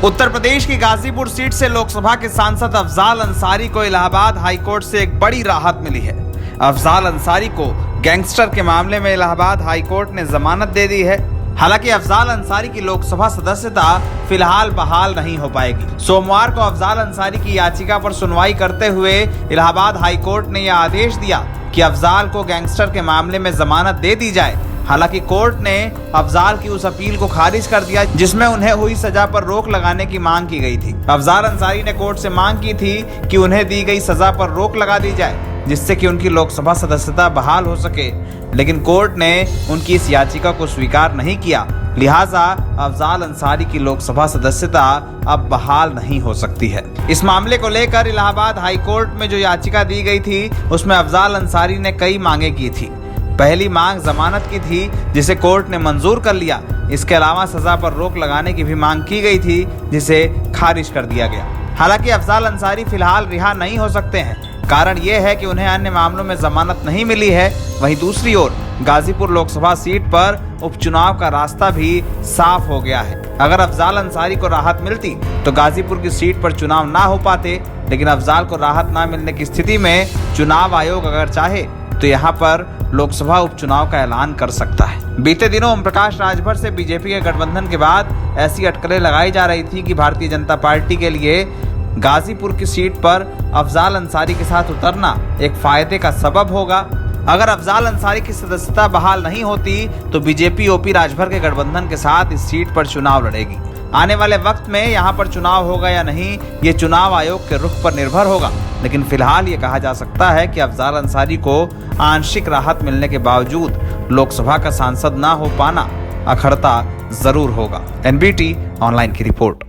उत्तर प्रदेश की गाजीपुर सीट से लोकसभा के सांसद अफजाल अंसारी को इलाहाबाद हाईकोर्ट से एक बड़ी राहत मिली है। अफजाल अंसारी को गैंगस्टर के मामले में इलाहाबाद हाईकोर्ट ने जमानत दे दी है। हालांकि अफजाल अंसारी की लोकसभा सदस्यता फिलहाल बहाल नहीं हो पाएगी। सोमवार को अफजाल अंसारी की याचिका पर सुनवाई करते हुए इलाहाबाद हाईकोर्ट ने यह आदेश दिया कि अफजाल को गैंगस्टर के मामले में जमानत दे दी जाए। हालांकि कोर्ट ने अफजाल की उस अपील को खारिज कर दिया जिसमें उन्हें हुई सजा पर रोक लगाने की मांग की गई थी। अफजाल अंसारी ने कोर्ट से मांग की थी कि उन्हें दी गई सजा पर रोक लगा दी जाए जिससे कि उनकी लोकसभा सदस्यता बहाल हो सके, लेकिन कोर्ट ने उनकी इस याचिका को स्वीकार नहीं किया। लिहाजा अफजाल अंसारी की लोकसभा सदस्यता अब बहाल नहीं हो सकती है। इस मामले को लेकर इलाहाबाद हाईकोर्ट में जो याचिका दी गई थी उसमें अफजाल अंसारी ने कई मांगे की थी। पहली मांग जमानत की थी जिसे कोर्ट ने मंजूर कर लिया। इसके अलावा सजा पर रोक लगाने की भी मांग की गई थी जिसे खारिज कर दिया गया। हालांकि अफजाल अंसारी फिलहाल रिहा नहीं हो सकते हैं। कारण यह है कि उन्हें अन्य मामलों में जमानत नहीं मिली है। वहीं दूसरी ओर गाजीपुर लोकसभा सीट पर उपचुनाव का रास्ता भी साफ हो गया है। अगर अफजाल अंसारी को राहत मिलती तो गाजीपुर की सीट पर चुनाव ना हो पाते, लेकिन अफजाल को राहत ना मिलने की स्थिति में चुनाव आयोग अगर चाहे तो यहाँ पर लोकसभा उपचुनाव का ऐलान कर सकता है। बीते दिनों ओम प्रकाश राजभर से बीजेपी के गठबंधन के बाद ऐसी अटकलें लगाई जा रही थी कि भारतीय जनता पार्टी के लिए गाजीपुर की सीट पर अफजाल अंसारी के साथ उतरना एक फायदे का सबब होगा। अगर अफजाल अंसारी की सदस्यता बहाल नहीं होती तो बीजेपी ओपी राजभर के गठबंधन के साथ इस सीट पर चुनाव लड़ेगी। आने वाले वक्त में यहाँ पर चुनाव होगा या नहीं ये चुनाव आयोग के रुख पर निर्भर होगा, लेकिन फिलहाल ये कहा जा सकता है कि अफजाल अंसारी को आंशिक राहत मिलने के बावजूद लोकसभा का सांसद ना हो पाना अखरता जरूर होगा। एनबीटी ऑनलाइन की रिपोर्ट।